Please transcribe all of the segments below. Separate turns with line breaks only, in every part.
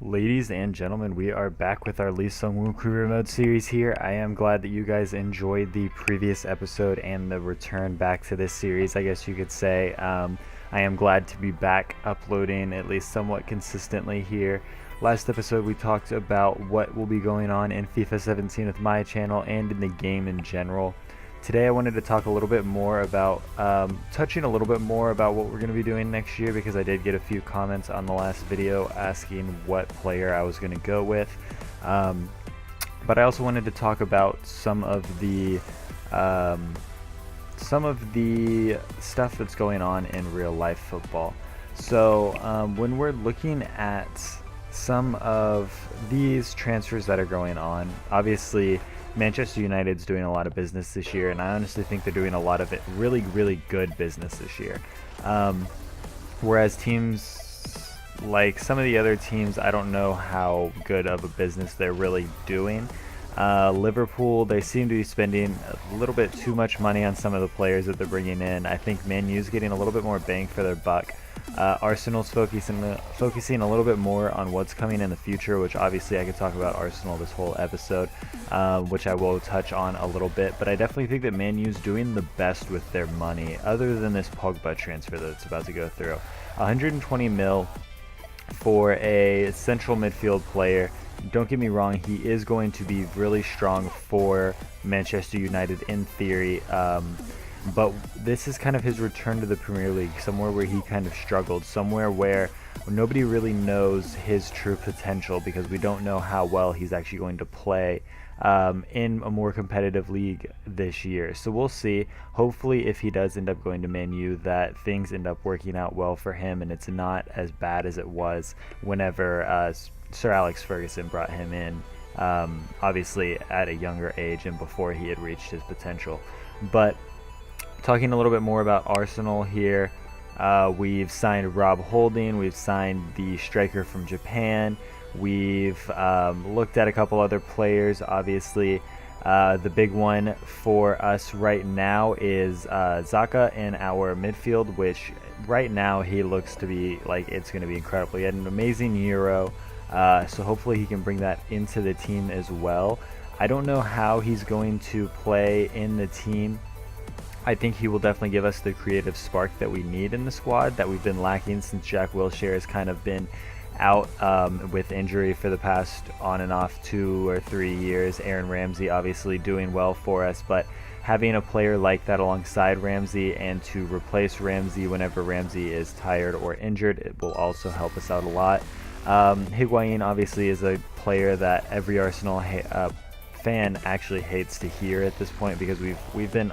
Ladies and gentlemen, we are back with our seung-woo career mode series here. I am glad that you guys enjoyed the previous episode and the return back to this series, I guess you could say. I am glad to be back uploading at least somewhat consistently here. Last episode we talked about what will be going on in FIFA 17 with my channel and in the game in general. Today I wanted to talk a little bit more about, touching a little bit more about what we're going to be doing next year, because I did get a few comments on the last video asking what player I was going to go with. But I also wanted to talk about some of the stuff that's going on in real life football. So when we're looking at some of these transfers that are going on, obviously Manchester United's doing a lot of business this year, and I honestly think they're doing a lot of it really good business this year. Whereas teams like some of the other teams, I don't know how good of a business they're really doing. Liverpool, they seem to be spending a little bit too much money on some of the players that they're bringing in. I think Man U's getting a little bit more bang for their buck. Arsenal's focusing a little bit more on what's coming in the future, which obviously I could talk about Arsenal this whole episode, which I will touch on a little bit, but I definitely think that Man U's doing the best with their money, other than this Pogba transfer that's about to go through. 120 mil for a central midfield player. Don't get me wrong, he is going to be really strong for Manchester United in theory, but this is kind of his return to the Premier League, somewhere where he kind of struggled, somewhere where nobody really knows his true potential, because we don't know how well he's actually going to play in a more competitive league this year. So we'll see. Hopefully, if he does end up going to Man U, that things end up working out well for him and it's not as bad as it was whenever Sir Alex Ferguson brought him in, obviously at a younger age and before he had reached his potential. But talking a little bit more about Arsenal here, we've signed Rob Holding, we've signed the striker from Japan, we've looked at a couple other players. Obviously, the big one for us right now is Xhaka in our midfield, which right now he looks to be like it's going to be incredible. He had an amazing Euro, so hopefully he can bring that into the team as well. I don't know how he's going to play in the team. I think he will definitely give us the creative spark that we need in the squad that we've been lacking since Jack Wilshere has kind of been out with injury for the past on and off 2 or 3 years. Aaron Ramsey obviously doing well for us, but having a player like that alongside Ramsey and to replace Ramsey whenever Ramsey is tired or injured, it will also help us out a lot. Higuain obviously is a player that every Arsenal fan actually hates to hear at this point, because we've been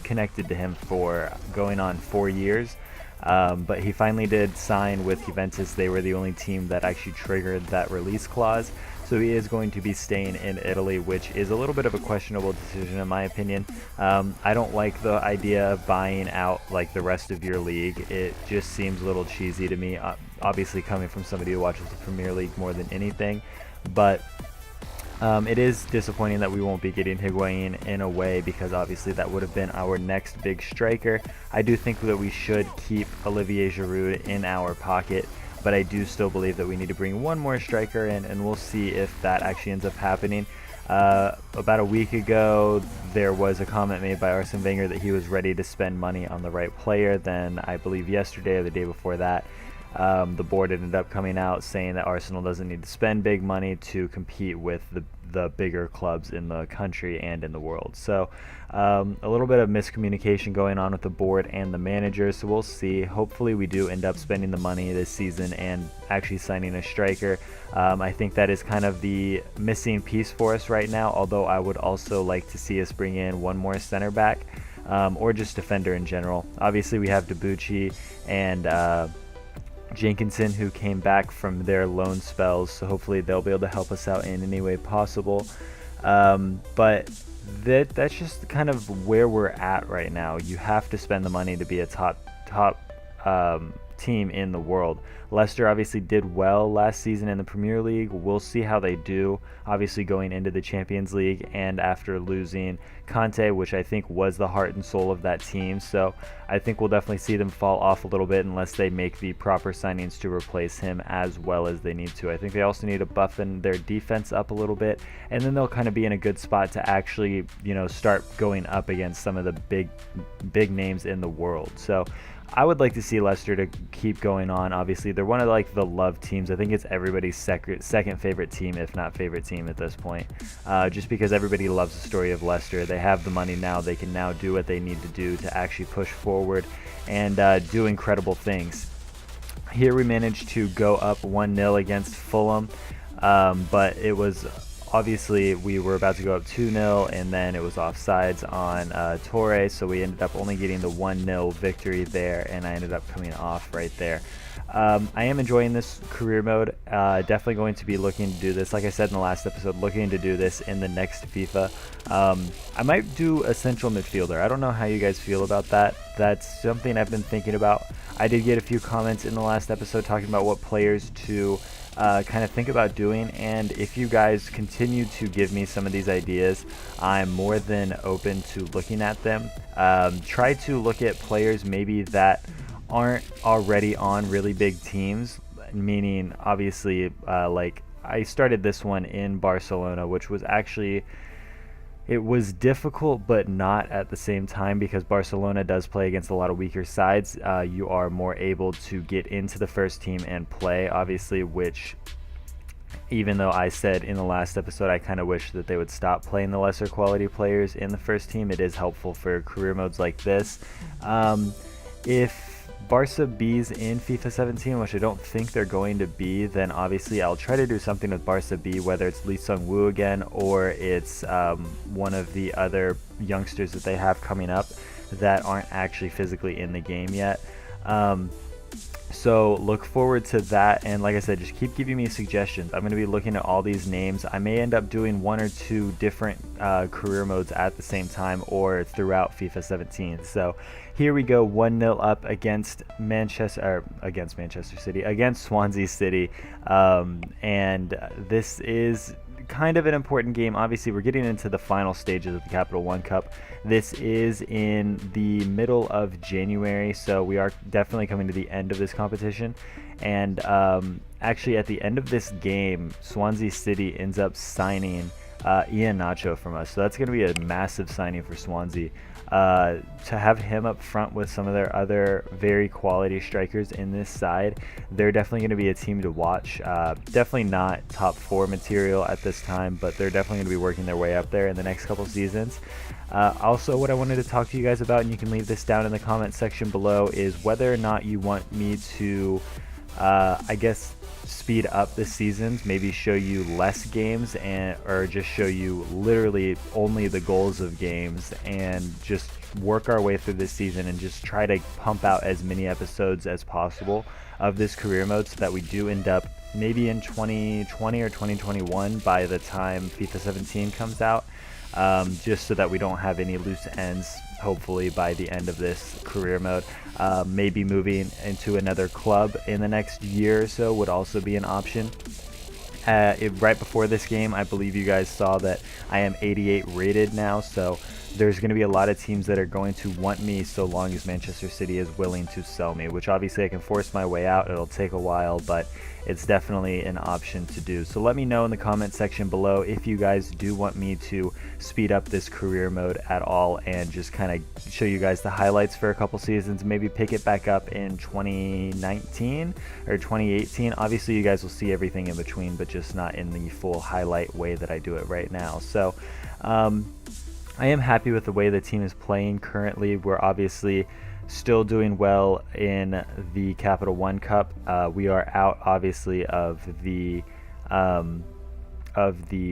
connected to him for going on 4 years, but he finally did sign with Juventus. They were the only team that actually triggered that release clause, so he is going to be staying in Italy, which is a little bit of a questionable decision in my opinion. I don't like the idea of buying out like the rest of your league. It just seems a little cheesy to me, obviously coming from somebody who watches the Premier League more than anything, but it is disappointing that we won't be getting Higuain in a way, because obviously that would have been our next big striker. I do think that we should keep Olivier Giroud in our pocket, but I do still believe that we need to bring one more striker in, and we'll see if that actually ends up happening. About a week ago, there was a comment made by Arsene Wenger that he was ready to spend money on the right player. Then I believe yesterday or the day before that, the board ended up coming out saying that Arsenal doesn't need to spend big money to compete with the bigger clubs in the country and in the world. So a little bit of miscommunication going on with the board and the managers, so we'll see. Hopefully we do end up spending the money this season and actually signing a striker. I think that is kind of the missing piece for us right now, although I would also like to see us bring in one more center back, or just defender in general. Obviously we have Debuchy and Jenkinson, who came back from their loan spells, so hopefully they'll be able to help us out in any way possible. But that's just kind of where we're at right now. You have to spend the money to be a top team in the world. Leicester obviously did well last season in the Premier League. We'll see how they do, obviously going into the Champions League and after losing Conte, which I think was the heart and soul of that team. So I think we'll definitely see them fall off a little bit unless they make the proper signings to replace him as well as they need to. I think they also need to buffen their defense up a little bit, and then they'll kind of be in a good spot to actually, start going up against some of the big names in the world. So I would like to see Leicester to keep going on. Obviously, they're one of the love teams. I think it's everybody's second favorite team, if not favorite team at this point, just because everybody loves the story of Leicester. They have the money now. They can now do what they need to do to actually push forward and do incredible things. Here we managed to go up 1-0 against Fulham, but it was obviously we were about to go up 2-0, and then it was offsides on Torre, so we ended up only getting the 1-0 victory there, and I ended up coming off right there. I am enjoying this career mode. Definitely going to be looking to do this, like I said in the last episode, looking to do this in the next FIFA. I might do a central midfielder. I don't know how you guys feel about that. That's something I've been thinking about. I did get a few comments in the last episode talking about what players to kind of think about doing, and if you guys continue to give me some of these ideas, I'm more than open to looking at them. Try to look at players maybe that aren't already on really big teams, meaning obviously like I started this one in Barcelona, which was actually, it was difficult but not at the same time, because Barcelona does play against a lot of weaker sides. You are more able to get into the first team and play, obviously, which, even though I said in the last episode I kind of wish that they would stop playing the lesser quality players in the first team, it is helpful for career modes like this. If Barca B's in FIFA 17, which I don't think they're going to be, then obviously I'll try to do something with Barca B, whether it's SEUNGWOO again or it's one of the other youngsters that they have coming up that aren't actually physically in the game yet. So look forward to that, and like I said, just keep giving me suggestions. I'm going to be looking at all these names. I may end up doing one or two different career modes at the same time or throughout FIFA 17. So here we go, 1-0 up against Swansea City, and this is kind of an important game. Obviously, we're getting into the final stages of the Capital One Cup. This is in the middle of January, so we are definitely coming to the end of this competition. And actually, at the end of this game, Swansea City ends up signing Ian Nacho from us, so that's going to be a massive signing for Swansea. To have him up front with some of their other very quality strikers in this side, they're definitely going to be a team to watch. Definitely not top 4 material at this time, but they're definitely going to be working their way up there in the next couple seasons. Also, what I wanted to talk to you guys about, and you can leave this down in the comment section below, is whether or not you want me to I guess speed up the seasons, maybe show you less games, or just show you literally only the goals of games, and just work our way through this season and just try to pump out as many episodes as possible of this career mode, so that we do end up maybe in 2020 or 2021 by the time FIFA 17 comes out, just so that we don't have any loose ends, hopefully by the end of this career mode. Maybe moving into another club in the next year or so would also be an option. Right before this game, I believe you guys saw that I am 88 rated now, so there's going to be a lot of teams that are going to want me so long as Manchester City is willing to sell me, which obviously I can force my way out. It'll take a while, but it's definitely an option to do. So let me know in the comment section below if you guys do want me to speed up this career mode at all, and just kind of show you guys the highlights for a couple seasons, maybe pick it back up in 2019 or 2018. Obviously you guys will see everything in between, but just not in the full highlight way that I do it right now. So I am happy with the way the team is playing currently. We're obviously still doing well in the Capital One Cup. We are out obviously of the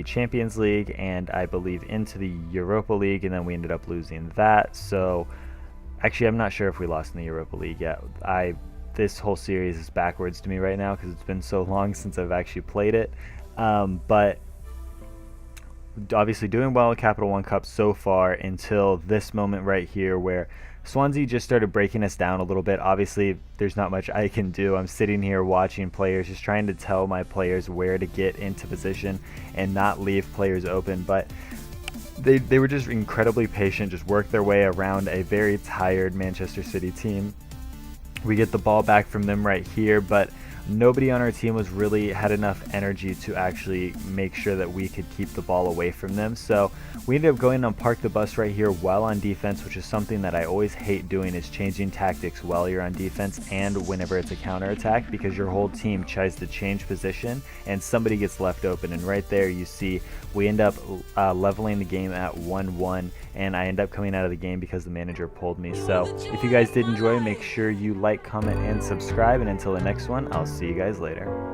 Champions League, and I believe into the Europa League, and then we ended up losing that. So actually I'm not sure if we lost in the Europa League yet. This whole series is backwards to me right now because it's been so long since I've actually played it. But obviously doing well in Capital One Cup so far until this moment right here where Swansea just started breaking us down a little bit. Obviously, there's not much I can do. I'm sitting here watching players, just trying to tell my players where to get into position and not leave players open. But they were just incredibly patient, just worked their way around a very tired Manchester City team. We get the ball back from them right here, but nobody on our team was really had enough energy to actually make sure that we could keep the ball away from them. So we ended up going and park the bus right here well on defense, which is something that I always hate doing, is changing tactics while you're on defense and whenever it's a counterattack, because your whole team tries to change position and somebody gets left open. And right there you see we end up leveling the game at 1-1, and I end up coming out of the game because the manager pulled me. So if you guys did enjoy, make sure you like, comment, and subscribe, and until the next one, I'll see you guys later.